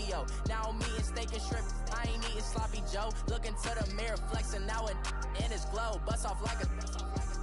studio. Now I'm eating steak and shrimp, I ain't eating sloppy Joe. Look into the mirror, flexing now in his glow. Bust off like a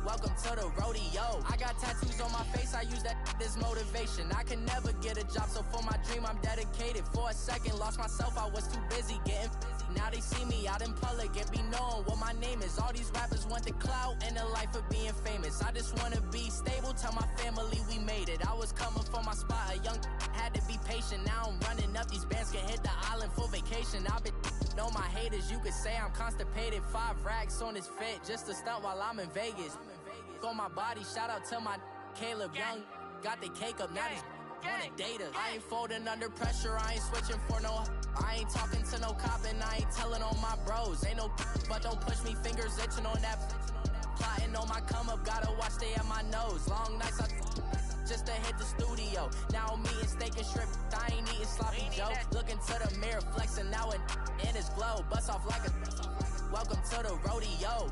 welcome to the rodeo. I got tattoos on my face, I use that as motivation. I can never get a job, so for my dream I'm dedicated. For a second, lost myself, I was too busy getting busy. Now they see me out in public and be knowing what my name is. All these rappers want the clout and the life of being famous. I just wanna be stable, tell my family we made it. I was coming for my spot, a young had to be patient. Now I'm running up, these bands can hit the island for vacation. I've been know my haters, you could say I'm constipated. 5 racks on his fit, just to stunt while I'm in Vegas. On my body, shout out to my Caleb Young. Got the cake up, now these wanna data. I ain't folding under pressure, I ain't switching for no. I ain't talking to no cop and I ain't telling on my bros. Ain't no but don't push me, fingers itching on that. Plotting on my come up, gotta watch stay at my nose. Long nights I just to hit the studio. Now I'm eating steak and shrimp, I ain't eating sloppy Joe. Looking to the mirror, flexing now in his glow. Bust off like a welcome to the rodeo.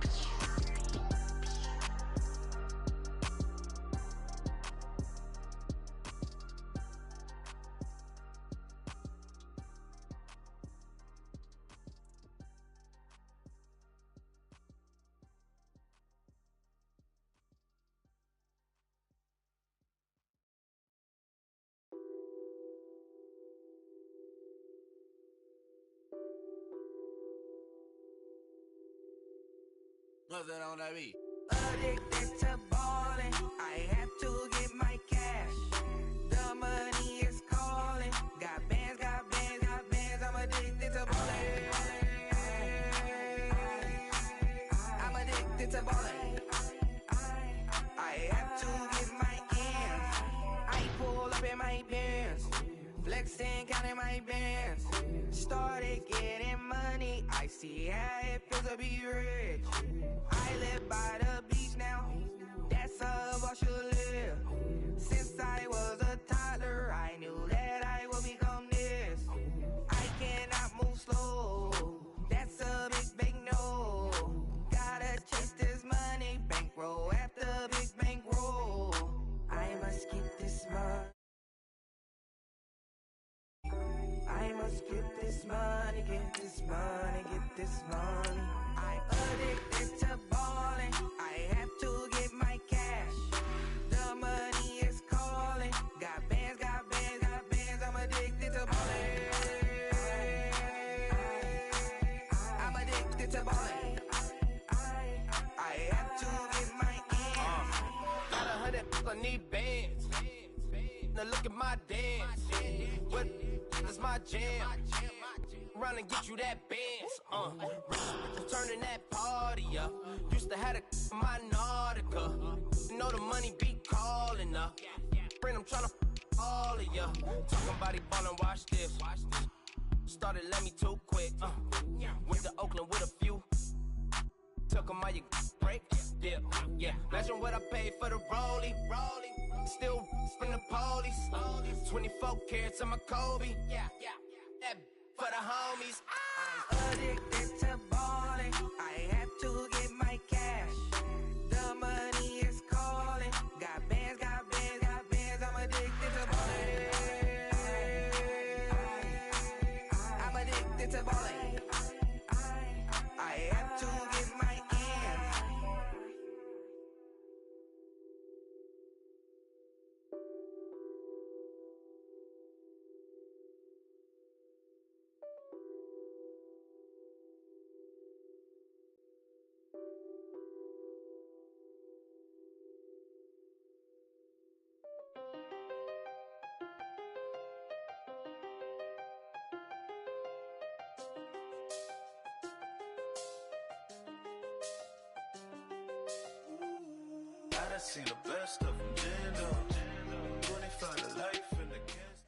What's that on that beat? Addicted to ballin', I have to get my cash. The money is calling. Got bands, got bands, got bands. I'm addicted to ballin'. I'm addicted to ballin'. I have to get my ends. I pull up in my pants, flexing, counting my bands. Started getting money, I see how it feels to be rich. I live by the beach now, that's how I should live. Since I was a toddler, I knew that I would become this. I cannot move slow, that's a big no. Gotta chase this money, bankroll after big bankroll. I must get this money. I must get this money, get this money, get this money. I'm addicted to ballin', I have to get my cash. The money is calling. Got bands, got bands, got bands. I'm addicted to ballin'. I'm addicted to ballin'. I have to get my ends. Got 100, I need bands. Now look at my dance. What is my jam? Run and get you that bands. Turning that party up. Used to have a my Nautica. You know the money be calling up. Friend, I'm tryna all of ya. Talking body ballin', watch this. Started let me too quick. Went to Oakland with a few. Took 'em all you break. Yeah. Imagine what I paid for the rollie. Still from the police. 24 carats on my Kobe. That for the homies. I'm addicted to ballin'. I have to get my cash. The money is calling. Got bands, got bands, got bands. I'm addicted to ballin'. I'm addicted to ballin'. I have to get my ends. I seen the best of them, 25 to life in the Kansas.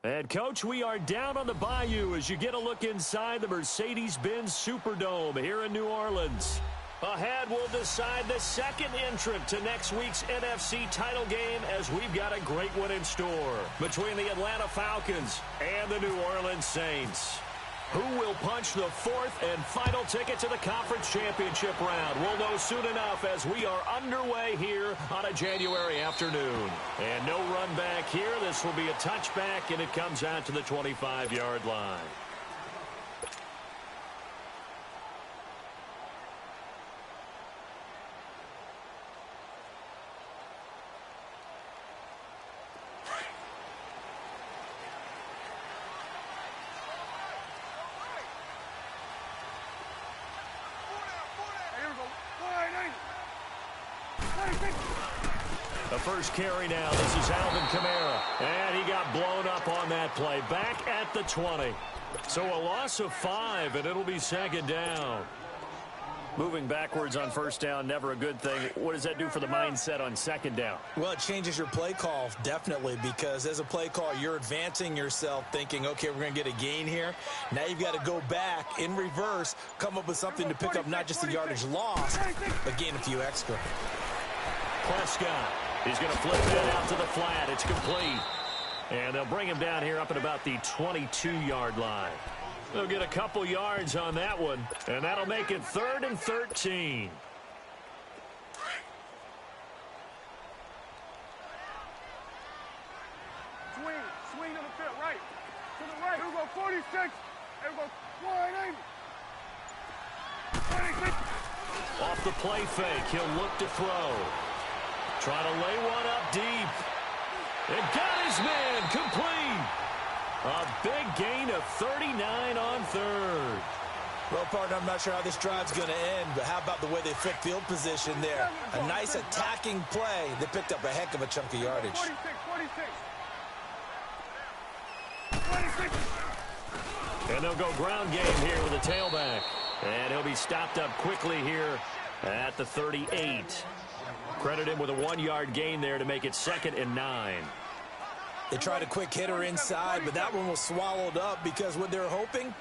And, Coach, we are down on the bayou as you get a look inside the Mercedes-Benz Superdome here in New Orleans. Ahead, we'll decide the second entrant to next week's NFC title game as we've got a great one in store between the Atlanta Falcons and the New Orleans Saints. Who will punch the fourth and final ticket to the conference championship round? We'll know soon enough as we are underway here on a January afternoon. And no run back here. This will be a touchback, and it comes out to the 25-yard line. The first carry now. This is Alvin Kamara. And he got blown up on that play. Back at the 20. So a loss of 5, and it'll be second down. Moving backwards on first down, never a good thing. What does that do for the mindset on second down? Well, it changes your play call, definitely, because as a play call, you're advancing yourself thinking, okay, we're going to get a gain here. Now you've got to go back in reverse, come up with something to pick up not just the yardage lost, but gain a few extra. Prescott. He's going to flip that out to the flat. It's complete. And they'll bring him down here up at about the 22-yard line. They'll get a couple yards on that one, and that'll make it 3rd and 13. Swing to the field, right. To the right. Here we go, 46. Here we go, 180. 26. Off the play fake, he'll look to throw. Trying to lay one up deep. And got his man complete. A big gain of 39 on third. Well, partner, I'm not sure how this drive's going to end, but how about the way they flipped field position there? A nice attacking play. They picked up a heck of a chunk of yardage. 46. And they'll go ground game here with a tailback. And he'll be stopped up quickly here at the 38. Credit him with a 1-yard gain there to make it 2nd and 9. They tried a quick hitter inside, but that one was swallowed up because what they're hoping,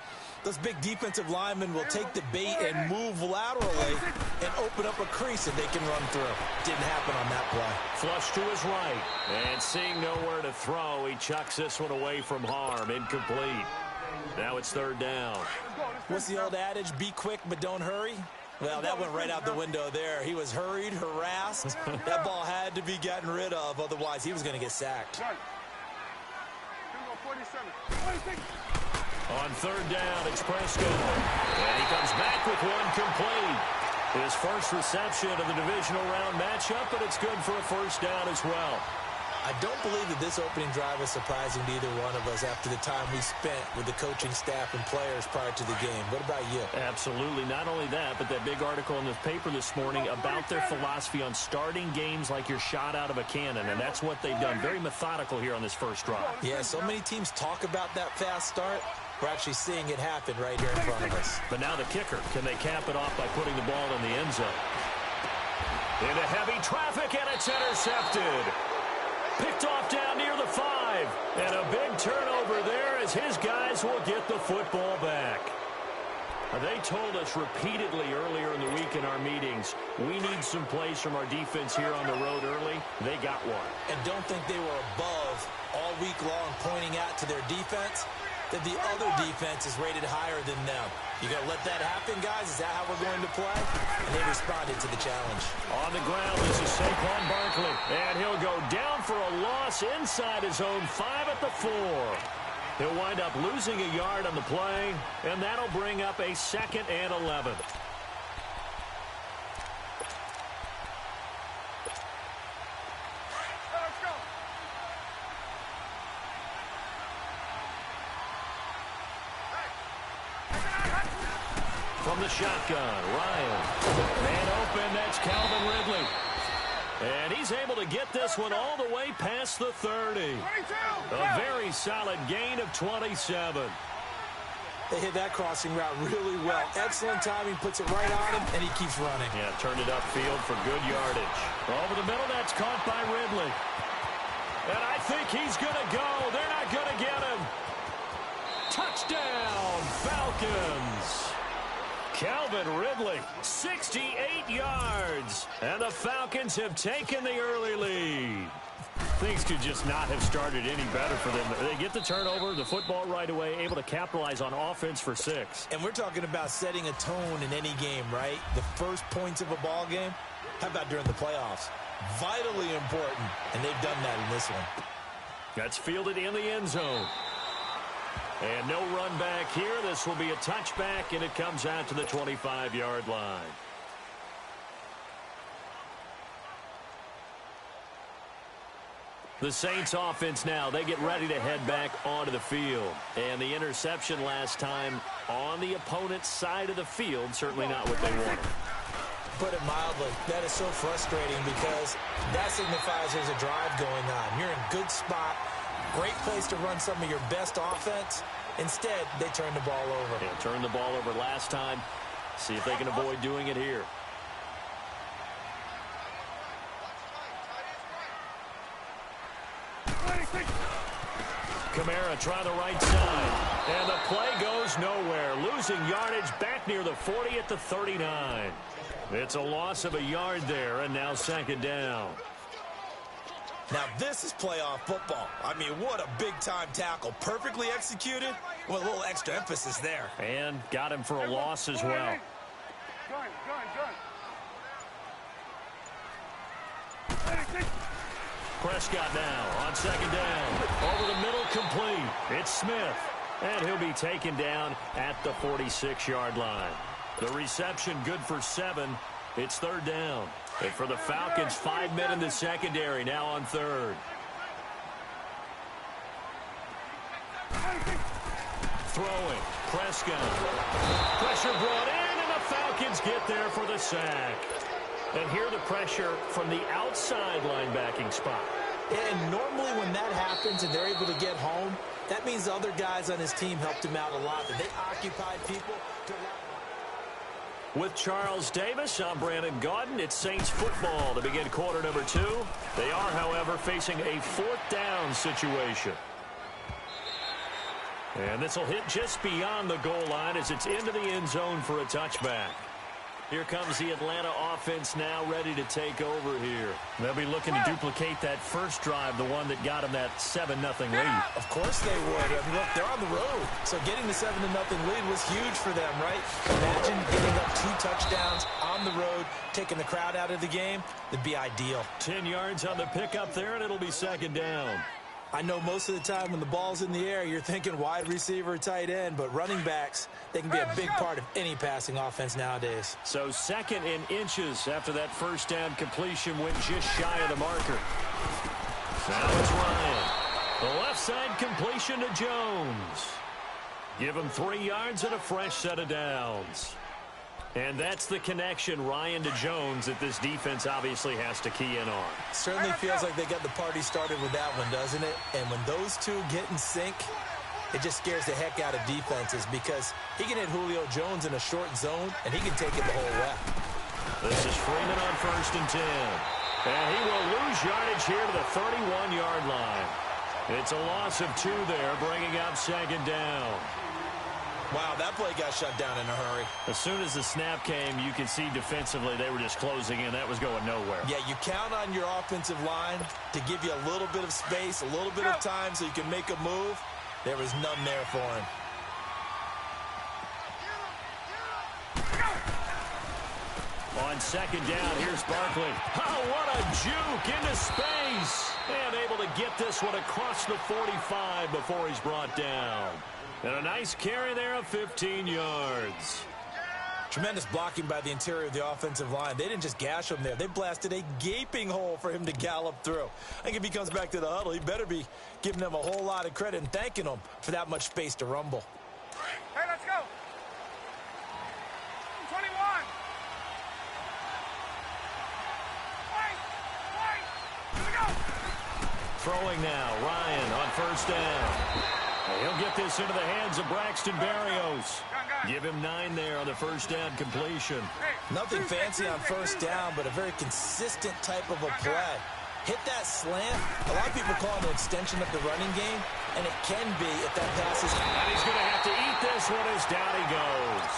those big defensive linemen will take the bait and move laterally and open up a crease that they can run through. Didn't happen on that play. Flush to his right. And seeing nowhere to throw, he chucks this one away from harm. Incomplete. Now it's 3rd down. What's the old adage? Be quick, but don't hurry. Well, that went right out the window there. He was hurried, harassed. That ball had to be gotten rid of. Otherwise, he was going to get sacked. On 3rd down, it's Prescott. And he comes back with one complete. His first reception of the divisional round matchup, but it's good for a 1st down as well. I don't believe that this opening drive was surprising to either one of us after the time we spent with the coaching staff and players prior to the game. What about you? Absolutely. Not only that, but that big article in the paper this morning about their philosophy on starting games like you're shot out of a cannon, and that's what they've done. Very methodical here on this first drive. Yeah, so many teams talk about that fast start. We're actually seeing it happen right here in front of us. But now the kicker. Can they cap it off by putting the ball in the end zone? Into heavy traffic, and it's intercepted. Picked off down near the 5. And a big turnover there as his guys will get the football back. They told us repeatedly earlier in the week in our meetings, we need some plays from our defense here on the road early. They got one. And don't think they were above all week long pointing out to their defense that the other defense is rated higher than them. You going to let that happen, guys? Is that how we're going to play? And they responded to the challenge. On the ground, this is Saquon Barkley. And he'll go down for a loss inside his own 5 at the 4. He'll wind up losing a yard on the play, and that'll bring up a 2nd and 11. From the shotgun, Ryan. Man open, that's Calvin Ridley. And he's able to get this one all the way past the 30. A very solid gain of 27. They hit that crossing route really well. Excellent timing, puts it right on him, and he keeps running. Yeah, turned it upfield for good yardage. Over the middle, that's caught by Ridley. And I think he's going to go. They're not going to get him. Touchdown, Falcons. Calvin Ridley, 68 yards. And the Falcons have taken the early lead. Things could just not have started any better for them. They get the turnover, the football right away, able to capitalize on offense for 6. And we're talking about setting a tone in any game, right? The first points of a ball game. How about during the playoffs? Vitally important, and they've done that in this one. That's fielded in the end zone. And no run back here. This will be a touchback, and it comes out to the 25-yard line. The Saints offense now, they get ready to head back onto the field. And the interception last time on the opponent's side of the field, certainly not what they wanted. Put it mildly, that is so frustrating because that signifies there's a drive going on. You're in a good spot, great place to run some of your best offense. Instead, they turn the ball over. Yeah, turned the ball over last time. See if they can avoid doing it here. Kamara try the right side. And the play goes nowhere. Losing yardage back near the 40 at the 39. It's a loss of a yard there, and now second down. Now this is playoff football. I mean, what a big-time tackle. Perfectly executed with a little extra emphasis there. And got him for a loss as well. Prescott now on second down. Over the middle, complete. It's Smith. And he'll be taken down at the 46-yard line. The reception good for 7. It's third down. And for the Falcons, 5 men in the secondary now on third. Throwing. Prescott. Pressure brought in, and the Falcons get there for the sack. And here the pressure from the outside linebacking spot. And normally when that happens and they're able to get home, that means the other guys on his team helped him out a lot. That they occupied people. With Charles Davis, I'm Brandon Gaudin. It's Saints football to begin quarter number 2. They are, however, facing a 4th down situation. And this will hit just beyond the goal line as it's into the end zone for a touchback. Here comes the Atlanta offense now ready to take over here. They'll be looking to duplicate that first drive, the one that got them that 7-0 lead. Of course they would. I mean, look, they're on the road. So getting the 7-0 lead was huge for them, right? Imagine giving up 2 touchdowns on the road, taking the crowd out of the game. That'd be ideal. 10 yards on the pickup there, and it'll be second down. I know most of the time when the ball's in the air, you're thinking wide receiver, tight end, but running backs, they can be a big part of any passing offense nowadays. So second in inches after that first down completion went just shy of the marker. Now it's Ryan. The left side completion to Jones. Give him 3 yards and a fresh set of downs. And that's the connection, Ryan to Jones, that this defense obviously has to key in on. Certainly feels like they got the party started with that one, doesn't it? And when those two get in sync, it just scares the heck out of defenses because he can hit Julio Jones in a short zone, and he can take it the whole way. This is Freeman on 1st and 10. And he will lose yardage here to the 31-yard line. It's a loss of 2 there, bringing up second down. Wow, that play got shut down in a hurry. As soon as the snap came, you could see defensively they were just closing in. That was going nowhere. Yeah, you count on your offensive line to give you a little bit of space, a little bit of time so you can make a move. There was none there for him. On second down, here's Barkley. Oh, what a juke into space. And able to get this one across the 45 before he's brought down. And a nice carry there of 15 yards. Tremendous blocking by the interior of the offensive line. They didn't just gash him there. They blasted a gaping hole for him to gallop through. I think if he comes back to the huddle, he better be giving them a whole lot of credit and thanking them for that much space to rumble. Hey, let's go. 21. Wait. Here we go. Throwing now, Ryan on first down. He'll get this into the hands of Braxton Berrios. Give him 9 there on the first down completion. Nothing fancy on first down, but a very consistent type of a play. Hit that slant. A lot of people call it an extension of the running game, and it can be if that pass is... And he's going to have to eat this one as down he goes.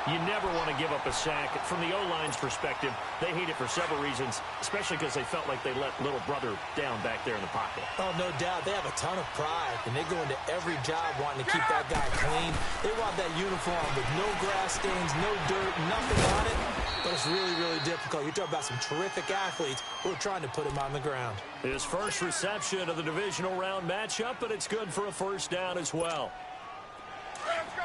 You never want to give up a sack. From the O-line's perspective, they hate it for several reasons, especially because they felt like they let little brother down back there in the pocket. Oh, no doubt. They have a ton of pride, and they go into every job wanting to keep that guy clean. They want that uniform with no grass stains, no dirt, nothing on it. But it's really, really difficult. You're talking about some terrific athletes who are trying to put him on the ground. His first reception of the divisional round matchup, but it's good for a first down as well. Let's go.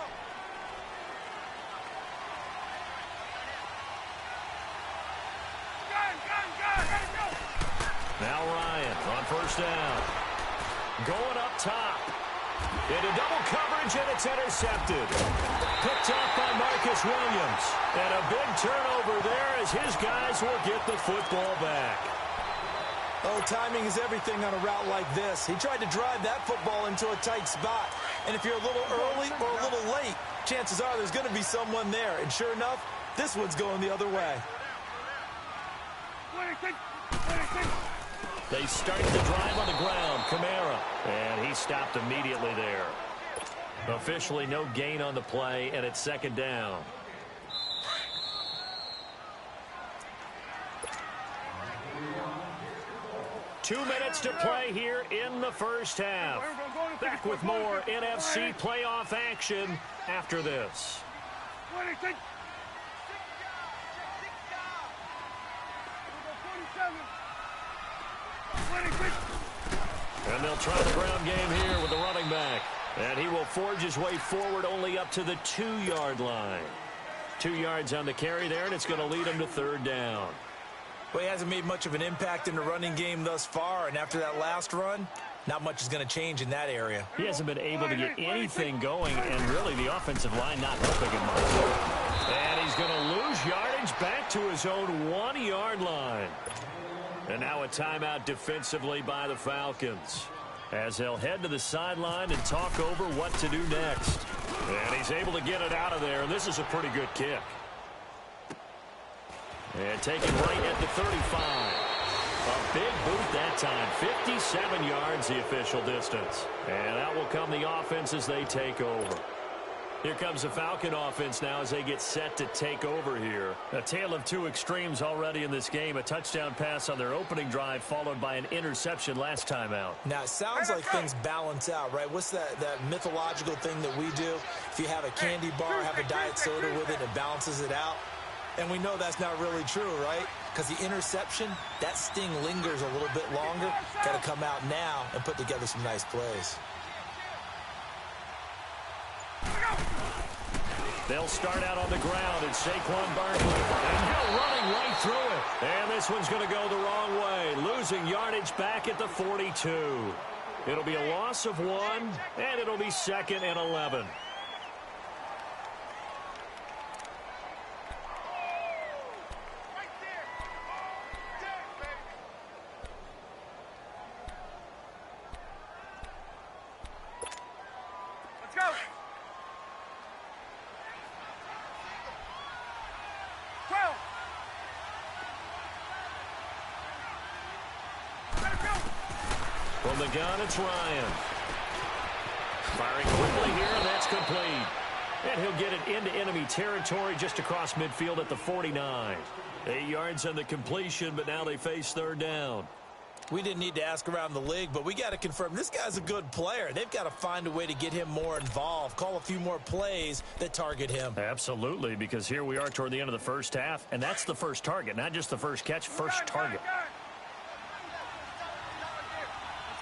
Now Ryan on first down. Going up top. Into double coverage, and it's intercepted. Picked off by Marcus Williams. And a big turnover there as his guys will get the football back. Oh, timing is everything on a route like this. He tried to drive that football into a tight spot. And if you're a little early or a little late, chances are there's going to be someone there. And sure enough, this one's going the other way. They started the drive on the ground. Kamara. And he stopped immediately there. Officially no gain on the play, and it's second down. Two minutes to play here in the first half. Back with more NFC playoff action after this. And they'll try the ground game here with the running back. And he will forge his way forward only up to the 2-yard line. 2 yards on the carry there, and it's going to lead him to third down. Well, he hasn't made much of an impact in the running game thus far, and after that last run, not much is going to change in that area. He hasn't been able to get anything going, and really the offensive line not helping him much. And he's going to lose yardage back to his own 1-yard line. And now a timeout defensively by the Falcons, as they'll head to the sideline and talk over what to do next. And he's able to get it out of there, and this is a pretty good kick. And taken right at the 35. A big boot that time. 57 yards the official distance. And that will come the offense as they take over. Here comes the Falcon offense now as they get set to take over here. A tale of two extremes already in this game. A touchdown pass on their opening drive followed by an interception last time out. Now, it sounds like things balance out, right? What's that mythological thing that we do? If you have a candy bar, have a diet soda with it, it balances it out. And we know that's not really true, right? Because the interception, that sting lingers a little bit longer. Got to come out now and put together some nice plays. They'll start out on the ground, and Saquon Barkley. And Hill running right through it. And this one's going to go the wrong way, losing yardage back at the 42. It'll be a loss of 1, and it'll be second and 11. Let's go. From the gun, it's Ryan. Firing quickly here, and that's complete. And he'll get it into enemy territory just across midfield at the 49. 8 yards on the completion, but now they face third down. We didn't need to ask around the league, but we got to confirm this guy's a good player. They've got to find a way to get him more involved, call a few more plays that target him. Absolutely, because here we are toward the end of the first half, and that's the first target, not just the first catch, first target. Let's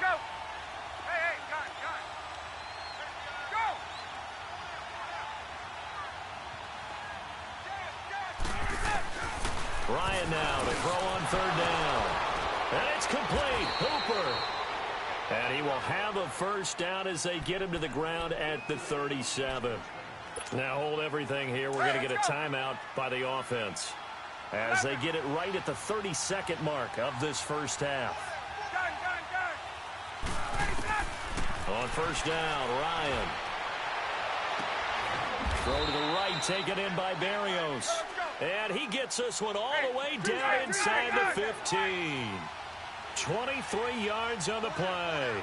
go. Hey, got it. Go. Ryan now to throw on third down. And it's complete. Hooper. And he will have a first down as they get him to the ground at the 37. Now hold everything here. We're going to get a timeout by the offense as they get it right at the 32nd mark of this first half. On first down, Ryan. Throw to the right, taken in by Barrios. And he gets this one all the way down inside the 15. 23 yards on the play.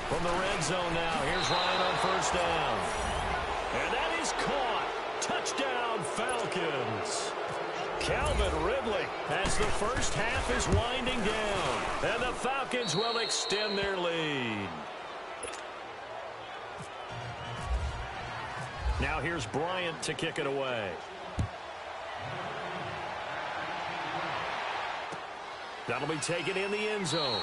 From the red zone now, here's Ryan on first down. And that is caught. Touchdown, Falcons. Calvin Ridley as the first half is winding down. And the Falcons will extend their lead. Now here's Bryant to kick it away. That'll be taken in the end zone.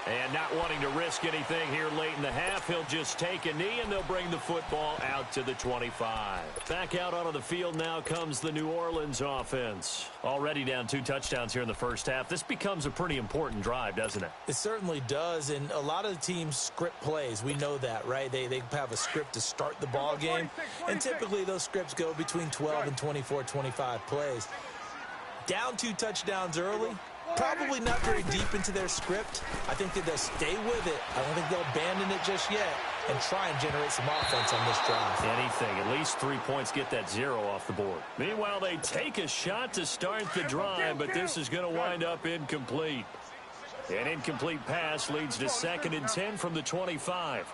And not wanting to risk anything here late in the half, he'll just take a knee, and they'll bring the football out to the 25. Back out onto the field now comes the New Orleans offense. Already down 2 touchdowns here in the first half. This becomes a pretty important drive, doesn't it? It certainly does, and a lot of the teams script plays. We know that, right? They have a script to start the ball game, and typically those scripts go between 12 and 24, 25 plays. Down 2 touchdowns early. Probably not very deep into their script. I think that they'll stay with it. I don't think they'll abandon it just yet and try and generate some offense on this drive. Anything. At least 3 points get that 0 off the board. Meanwhile, they take a shot to start the drive, but this is going to wind up incomplete. An incomplete pass leads to 2nd and 10 from the 25.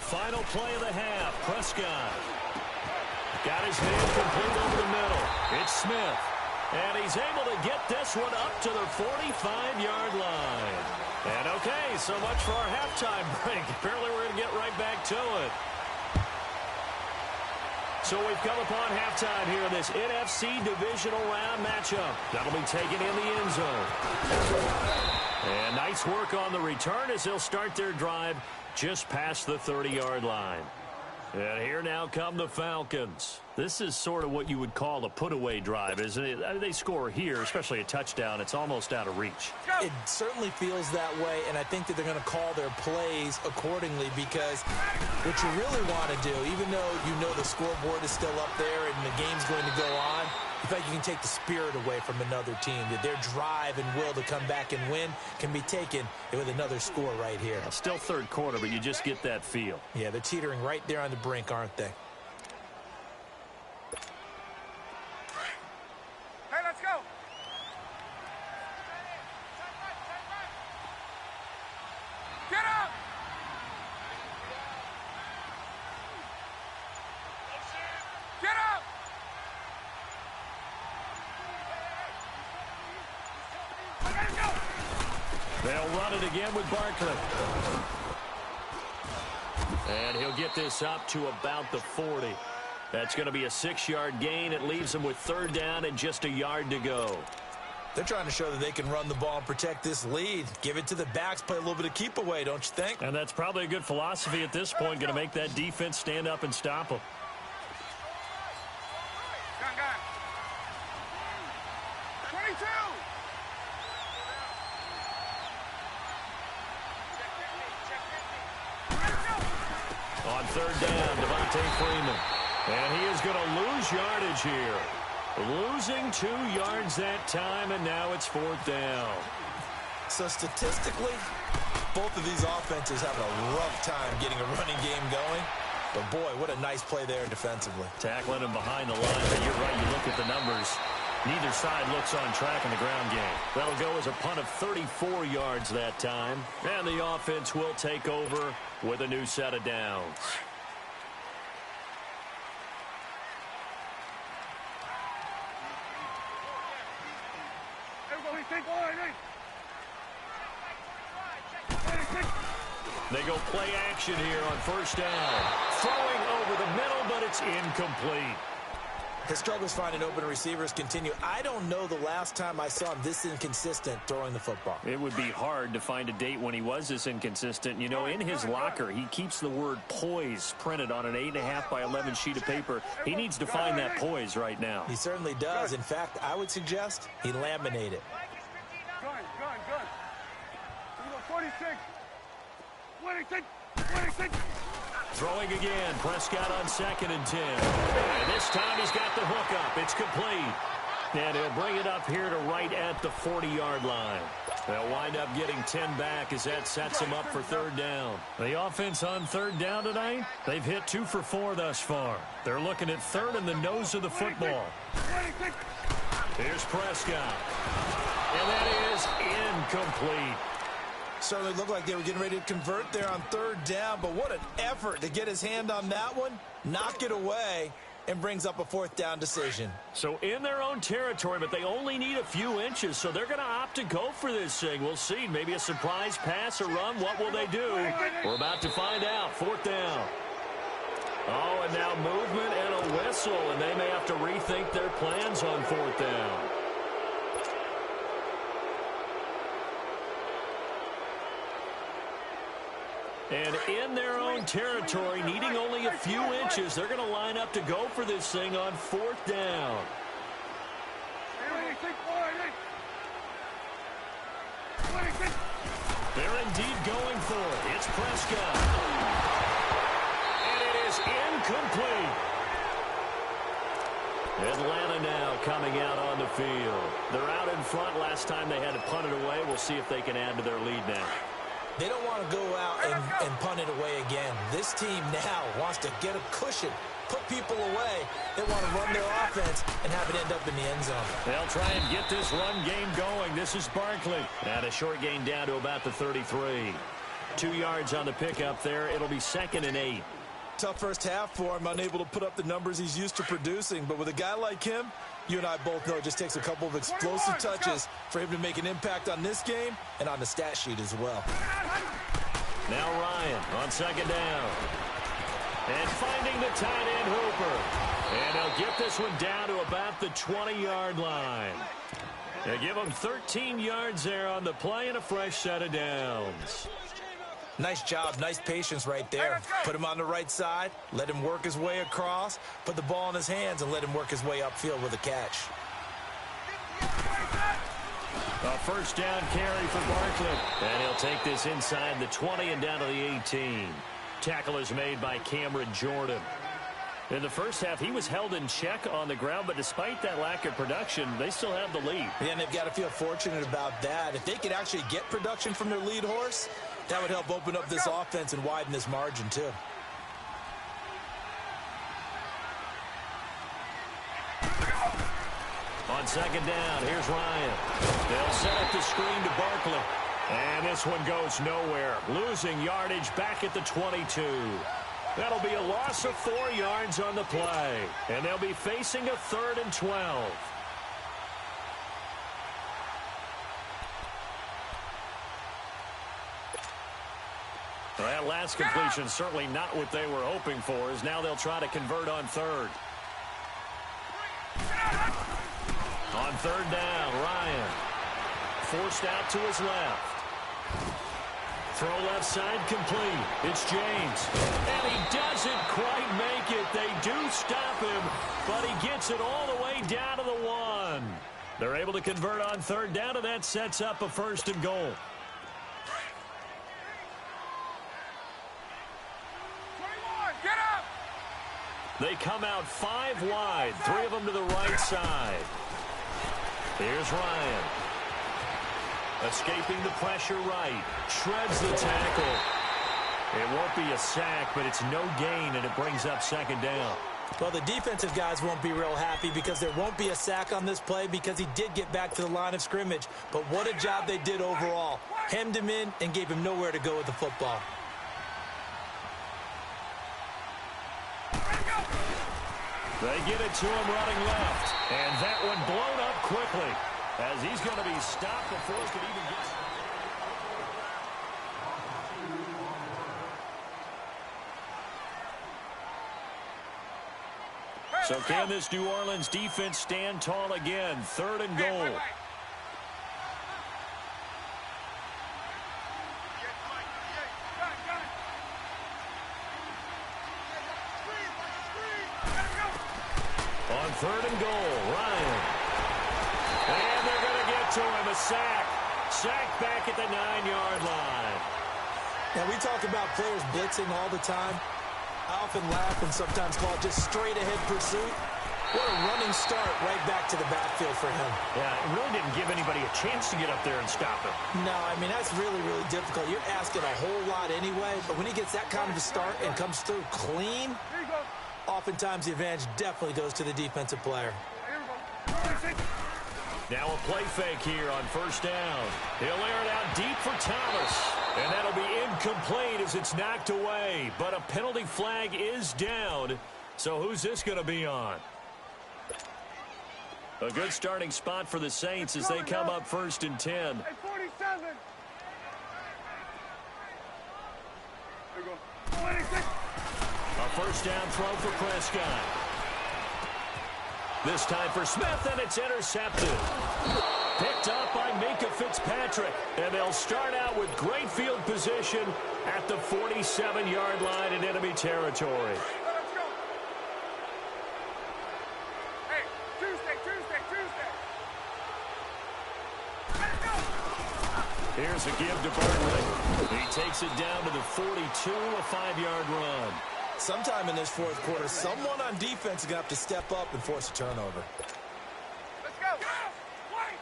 Final play of the half. Prescott. Got his man complete over the middle. It's Smith. And he's able to get this one up to the 45-yard line. And okay, so much for our halftime break. Apparently we're going to get right back to it. So we've come upon halftime here in this NFC divisional round matchup. That'll be taken in the end zone. And nice work on the return as they'll start their drive just past the 30-yard line. And here now come the Falcons. This is sort of what you would call a put-away drive, isn't it? I mean, they score here, especially a touchdown. It's almost out of reach. It certainly feels that way, and I think that they're going to call their plays accordingly because what you really want to do, even though you know the scoreboard is still up there and the game's going to go on, you feel like you can take the spirit away from another team. That their drive and will to come back and win can be taken with another score right here. Still third quarter, but you just get that feel. Yeah, they're teetering right there on the brink, aren't they? Hey, let's go. Get up. Get up. They'll run it again with Barkley. And he'll get this up to about the 40. That's going to be a 6-yard gain. It leaves them with 3rd down and just a yard to go. They're trying to show that they can run the ball and protect this lead. Give it to the backs, play a little bit of keep away, don't you think? And that's probably a good philosophy at this point, going to make that defense stand up and stop them. Gun. 22. On 3rd down, Devontae Freeman. And he is going to lose yardage here. Losing 2 yards that time, and now it's 4th down. So statistically, both of these offenses have a rough time getting a running game going. But boy, what a nice play there defensively. Tackling him behind the line, but you're right, you look at the numbers. Neither side looks on track in the ground game. That'll go as a punt of 34 yards that time. And the offense will take over with a new set of downs. They go play action here on 1st down. Throwing over the middle, but it's incomplete. His struggles finding open receivers continue. I don't know the last time I saw him this inconsistent throwing the football. It would be hard to find a date when he was this inconsistent. You know, in his locker, he keeps the word poise printed on an 8.5 by 11 sheet of paper. He needs to find that poise right now. He certainly does. In fact, I would suggest he laminate it. Gun. 46. 26. Throwing again. Prescott on 2nd and 10. And this time he's got the hook up. It's complete. And he'll bring it up here to right at the 40-yard line. They'll wind up getting 10 back as that sets them up for 3rd down. The offense on 3rd down tonight, they've hit 2 for 4 thus far. They're looking at 3rd in the nose of the football. Here's Prescott. And that is incomplete. Certainly looked like they were getting ready to convert there on third down, but what an effort to get his hand on that one, knock it away, and brings up a fourth down decision. So in their own territory, but they only need a few inches, so they're going to opt to go for this thing. We'll see. Maybe a surprise pass or run. What will they do? We're about to find out. Fourth down. Oh, and now movement and a whistle, and they may have to rethink their plans on fourth down. And in their own territory, needing only a few inches, they're going to line up to go for this thing on fourth down. They're indeed going for it. It's Prescott. And it is incomplete. Atlanta now coming out on the field. They're out in front. Last time they had to punt it away. We'll see if they can add to their lead now. They don't want to go out and punt it away again. This team now wants to get a cushion, put people away. They want to run their offense and have it end up in the end zone. They'll try and get this run game going. This is Barkley. And a short gain down to about the 33. 2 yards on the pickup there. It'll be 2nd and 8. Tough first half for him, unable to put up the numbers he's used to producing. But with a guy like him, you and I both know it just takes a couple of explosive touches for him to make an impact on this game and on the stat sheet as well. Now Ryan on second down. And finding the tight end Hooper. And they'll get this one down to about the 20-yard line. They give him 13 yards there on the play and a fresh set of downs. Nice job, nice patience right there. Put him on the right side, let him work his way across, put the ball in his hands, and let him work his way upfield with a catch. A first down carry for Barkley. And he'll take this inside the 20 and down to the 18. Tackle is made by Cameron Jordan. In the first half, he was held in check on the ground, but despite that lack of production, they still have the lead. Yeah, and they've got to feel fortunate about that. If they could actually get production from their lead horse, that would help open up this offense and widen this margin, too. On second down, here's Ryan. They'll set up the screen to Barkley. And this one goes nowhere. Losing yardage back at the 22. That'll be a loss of 4 yards on the play. And they'll be facing a 3rd and 12. That last completion certainly not what they were hoping for, as now they'll try to convert on 3rd. On 3rd down, Ryan. Forced out to his left. Throw left side complete. It's James. And he doesn't quite make it. They do stop him, but he gets it all the way down to the 1. They're able to convert on 3rd down, and that sets up a 1st and goal. They come out 5 wide, 3 of them to the right side. Here's Ryan. Escaping the pressure right. Shreds the tackle. It won't be a sack, but it's no gain, and it brings up 2nd down. Well, the defensive guys won't be real happy because there won't be a sack on this play because he did get back to the line of scrimmage. But what a job they did overall. Hemmed him in and gave him nowhere to go with the football. They get it to him running left. And that one blown up quickly as he's going to be stopped before he could even get... So can this New Orleans defense stand tall again? 3rd and goal. On 3rd and goal, Ryan. And they're going to get to him. A sack. Sack back at the 9-yard line. Now, we talk about players blitzing all the time. I often laugh and sometimes call it just straight-ahead pursuit. What a running start right back to the backfield for him. Yeah, it really didn't give anybody a chance to get up there and stop him. No, I mean, that's really, really difficult. You're asking a whole lot anyway, but when he gets that kind of a start and comes through clean, oftentimes the advantage definitely goes to the defensive player. Now a play fake here on first down. He'll air it out deep for Thomas. And that'll be incomplete as it's knocked away. But a penalty flag is down. So who's this going to be on? A good starting spot for the Saints as they come up 1st and 10. Hey, 47. There you go. 26. A first down throw for Prescott. This time for Smith, and it's intercepted. Picked up by Minka Fitzpatrick. And they'll start out with great field position at the 47-yard line in enemy territory. Here's a give to Barkley. He takes it down to the 42, a 5-yard run. Sometime in this fourth quarter, someone on defense is going to have to step up and force a turnover. Let's go. White,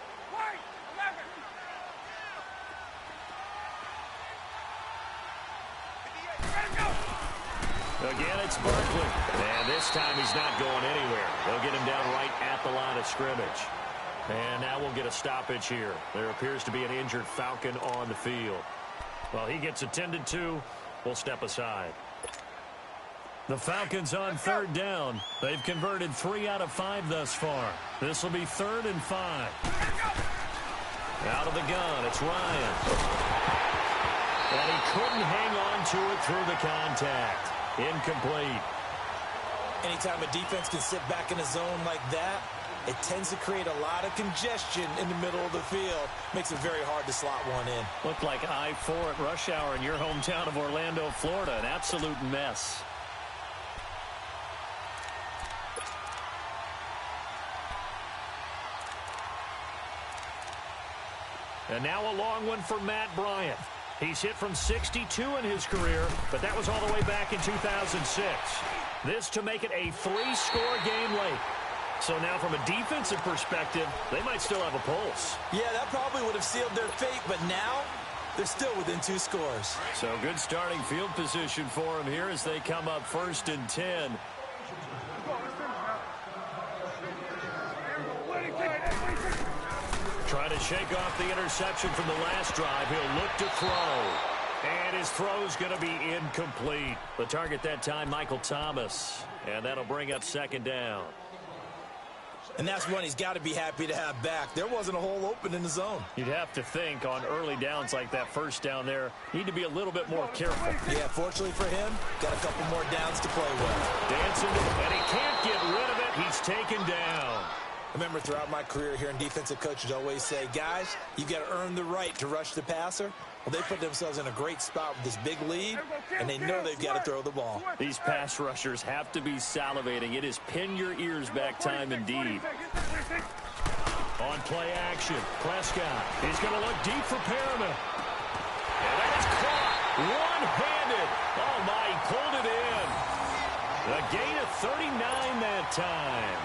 11. Again, it's Barkley. And this time he's not going anywhere. They'll get him down right at the line of scrimmage. And now we'll get a stoppage here. There appears to be an injured Falcon on the field. Well, he gets attended to. We'll step aside. The Falcons on 3rd down. They've converted 3 out of 5 thus far. This will be 3rd and 5. Out of the gun, it's Ryan. And he couldn't hang on to it through the contact. Incomplete. Anytime a defense can sit back in a zone like that, it tends to create a lot of congestion in the middle of the field. Makes it very hard to slot one in. Looked like I-4 at rush hour in your hometown of Orlando, Florida. An absolute mess. And now a long one for Matt Bryant. He's hit from 62 in his career, but that was all the way back in 2006. This to make it a 3-score game late. So now from a defensive perspective, they might still have a pulse. Yeah, that probably would have sealed their fate, but now they're still within 2 scores. So good starting field position for them here as they come up 1st and 10. Trying to shake off the interception from the last drive. He'll look to throw. And his throw's going to be incomplete. The target that time, Michael Thomas. And that'll bring up 2nd down. And that's one he's got to be happy to have back. There wasn't a hole open in the zone. You'd have to think on early downs like that first down there, need to be a little bit more careful. Yeah, fortunately for him, got a couple more downs to play with. Dancing, and he can't get rid of it. He's taken down. I remember throughout my career hearing defensive coaches always say, guys, you've got to earn the right to rush the passer. Well, they put themselves in a great spot with this big lead, and they know they've got to throw the ball. These pass rushers have to be salivating. It is pin your ears back time indeed. On play action, Prescott. He's going to look deep for Perriman. And that is caught one-handed. Oh, my, he pulled it in. A gain of 39 that time.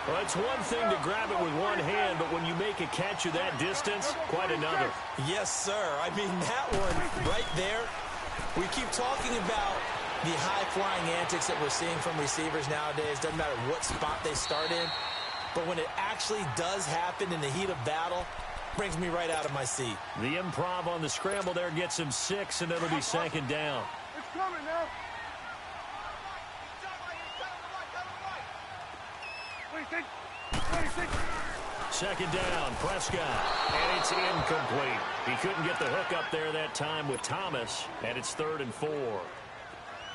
Well, it's one thing to grab it with one hand, but when you make a catch of that distance, quite another. Yes, sir. I mean, that one right there, we keep talking about the high-flying antics that we're seeing from receivers nowadays. Doesn't matter what spot they start in, but when it actually does happen in the heat of battle, brings me right out of my seat. The improv on the scramble there gets him 6, and it'll be 2nd down. It's coming now. 26. 2nd down, Prescott, and it's incomplete. He couldn't get the hook up there that time with Thomas, and it's 3rd and 4.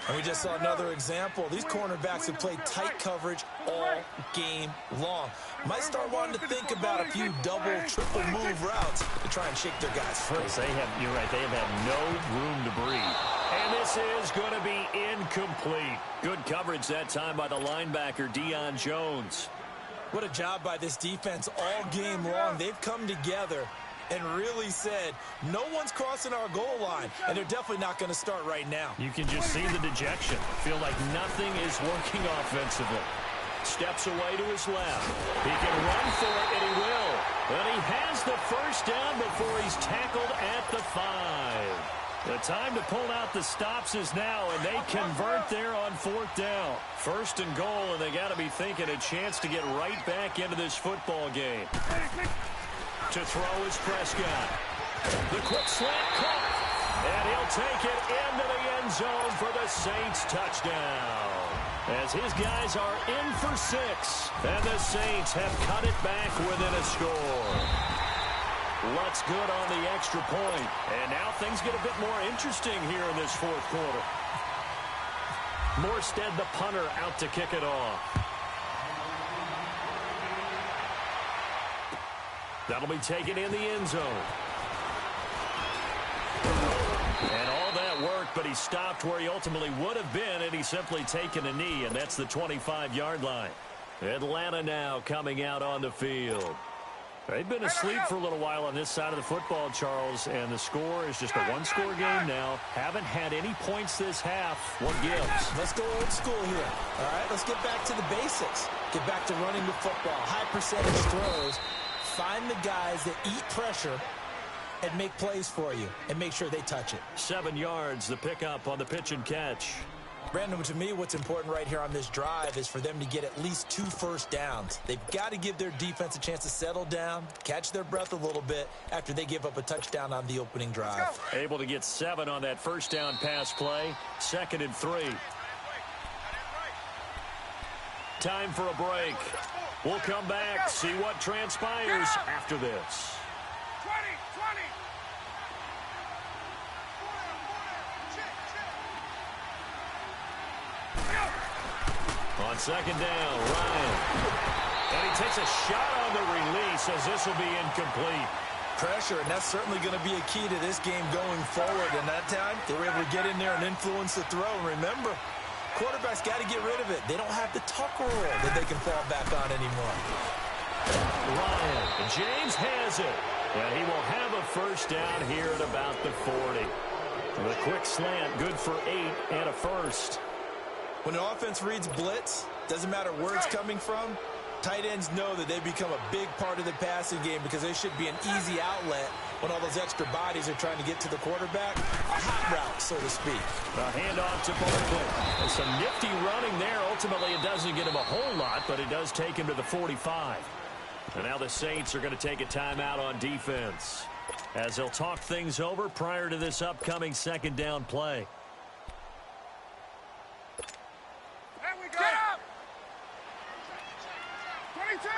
And we just saw another example. These cornerbacks have played tight coverage all game long. Might start wanting to think about a few double, triple move routes to try and shake their guys free. You're right, they have had no room to breathe. And this is going to be incomplete. Good coverage that time by the linebacker, Deion Jones. What a job by this defense all game long. They've come together and really said, no one's crossing our goal line, and they're definitely not going to start right now. You can just see the dejection. Feel like nothing is working offensively. Steps away to his left. He can run for it, and he will. But he has the first down before he's tackled at the 5. The time to pull out the stops is now, and they convert there on 4th down. 1st and goal, and they got to be thinking a chance to get right back into this football game. To throw is Prescott. The quick slant caught, and he'll take it into the end zone for the Saints touchdown. As his guys are in for 6, and the Saints have cut it back within a score. Lutz good on the extra point. And now things get a bit more interesting here in this 4th quarter. Morstead, the punter, out to kick it off. That'll be taken in the end zone. And all that worked, but he stopped where he ultimately would have been, and he's simply taken a knee, and that's the 25-yard line. Atlanta now coming out on the field. They've been asleep for a little while on this side of the football, Charles, and the score is just a one-score game now. Haven't had any points this half. What gives? Let's go old school here. All right, let's get back to the basics. Get back to running the football. High percentage throws. Find the guys that eat pressure and make plays for you and make sure they touch it. 7 yards, the pickup on the pitch and catch. Brandon, to me, what's important right here on this drive is for them to get at least 2 first downs. They've got to give their defense a chance to settle down, catch their breath a little bit after they give up a touchdown on the opening drive. Able to get 7 on that first down pass play. 2nd and 3. Time for a break. We'll come back, see what transpires after this. 20. On 2nd down, Ryan. And he takes a shot on the release as this will be incomplete. Pressure, and that's certainly going to be a key to this game going forward. And that time, they were able to get in there and influence the throw. And remember, quarterbacks got to get rid of it. They don't have the tucker roll that they can fall back on anymore. Ryan, James has it. And he will have a first down here at about the 40. The quick slant, good for 8 and a first. When an offense reads blitz, doesn't matter where it's coming from, tight ends know that they become a big part of the passing game because they should be an easy outlet when all those extra bodies are trying to get to the quarterback. A hot route, so to speak. A handoff to Barkley. And some nifty running there. Ultimately, it doesn't get him a whole lot, but it does take him to the 45. And now the Saints are going to take a timeout on defense as they'll talk things over prior to this upcoming 2nd down play. Get up! 22!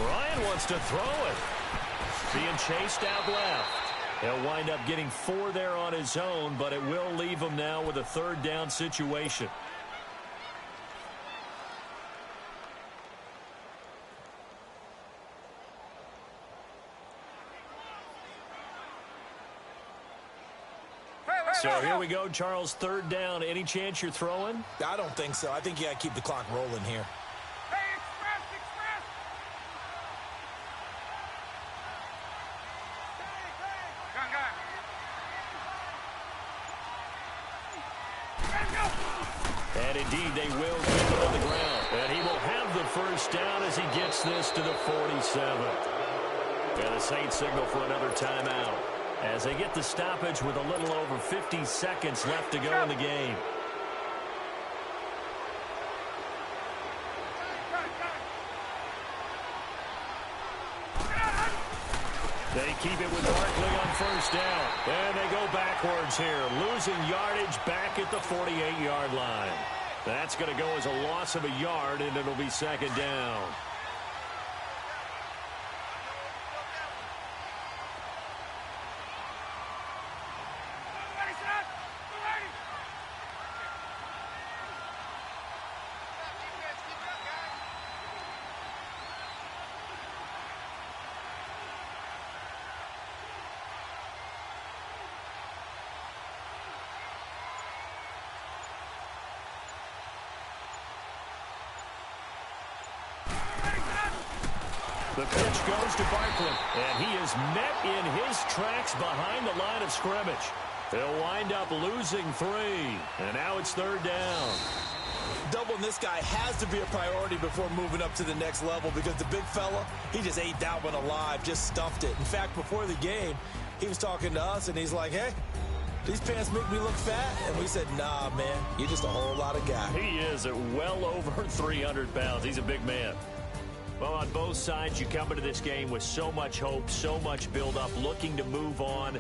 Ryan wants to throw it. Being chased out left. He'll wind up getting 4 there on his own, but it will leave him now with a 3rd down situation. So here we go, Charles, 3rd down. Any chance you're throwing? I don't think so. I think you got to keep the clock rolling here. Hey, express! Go. And indeed, they will keep it on the ground. And he will have the first down as he gets this to the 47. And the Saints signal for another timeout as they get the stoppage with a little over 50 seconds left to go in the game. They keep it with Barkley on first down. And they go backwards here, losing yardage back at the 48-yard line. That's going to go as a loss of a yard, and it'll be 2nd down. The pitch goes to Barkley, and he is met in his tracks behind the line of scrimmage. He'll wind up losing 3, and now it's 3rd down. Doubling this guy has to be a priority before moving up to the next level because the big fella, he just ate that one alive, just stuffed it. In fact, before the game, he was talking to us, and he's like, hey, these pants make me look fat. And we said, nah, man, you're just a whole lot of guy. He is at well over 300 pounds. He's a big man. Well, on both sides, you come into this game with so much hope, so much build-up, looking to move on.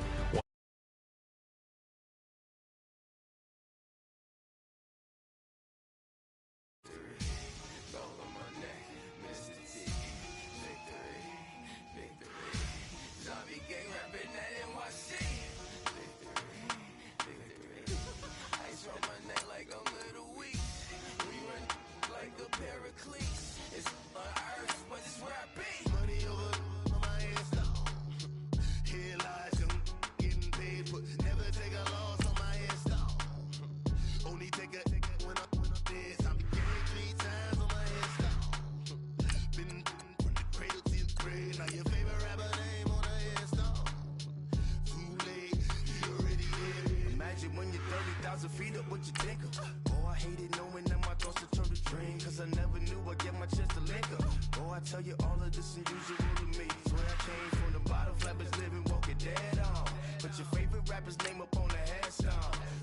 Feet up, what you think of? Oh, I hated knowing that my thoughts would turn to dream, cause I never knew I'd get my chance to link up. Oh, I tell you all of this unusual to me. Swear I came from the bottom, flappers living, walking dead on. Put your favorite rapper's name up on the headstone.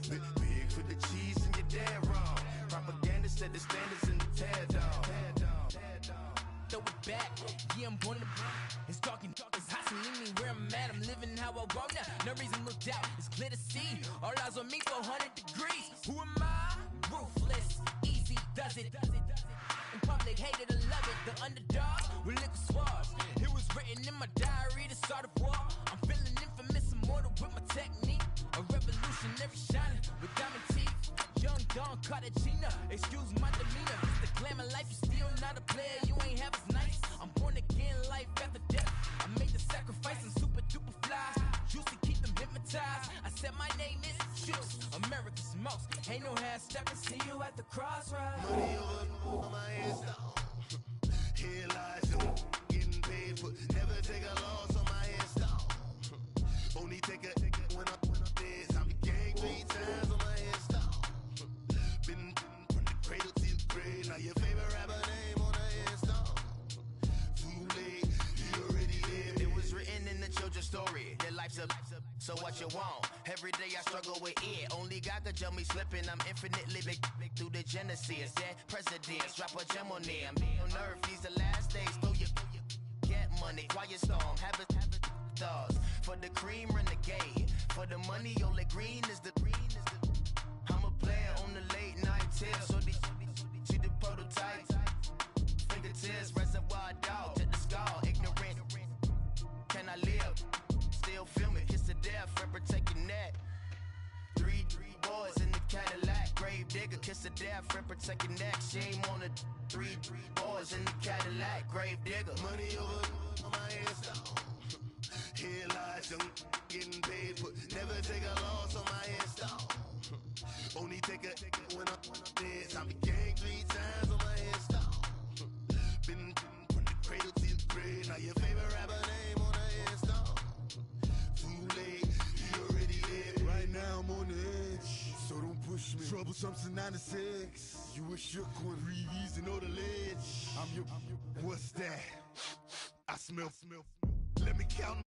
Big for the cheese and you're dead wrong. Propaganda set the standards in the tear down. Throw it back, yeah, I'm born to it's talking, it's hot, so leave me where I'm at. I'm living how I want now. No reason looked out, it's clear to see. All eyes on me, 400 degrees. Who am I? Ruthless, easy, does it. In public, hated or love it. The underdog with liquor swabs. It was written in my diary, the start of war. I'm feeling infamous, immortal with my technique. A revolutionary shining with diamond teeth. Young Don Cartagena, excuse my demeanor. It's the glamour life, you still not a player. You ain't half as nice. I'm born again, life after death. I made the sacrifice and super duper fly. Used to keep them hypnotized. I said my name is Juice, America's most. Ain't no half stepping. See you at the crossroads. Money over my install. Here lies you getting paid for. Never take a loss on my install. Only take a when I'm dead. I be gang 3 times on my install. Been from the cradle to the grave. Now your favorite rapper name on the install. Too late, you already lived. It was written in the children's story. Their life's a so what you want? Every day I struggle with it. Only God could jump me slipping. I'm infinitely big through the genesis. Dead presidents, drop a gem on them. On earth, these the last days. Throw your get money, quiet storm. Have it stars. For the cream, renegade. For the money, only green is the I'm a player on the late night tips. So they see the prototype. Fingertips, reservoir dog. To the skull, ignorant. Can I live? Still film it, kiss to death, friend protect your neck. Three boys in the Cadillac, grave digger, kiss to death, friend protect your neck. Shame on the three boys in the Cadillac, grave digger. Money over on my install. Here lies young getting paid for. Never take a loss on my install. Only take a when I'm dead. I be gang 3 times on my install. Been from the cradle to the grave. Now your favorite rapper name on the install. Too late, you already lived. Right now I'm on the edge, so don't push me. Troublesome since 96. You a shook one, breathe easy, know the ledge. I'm your, what's that? I smell. Let me count.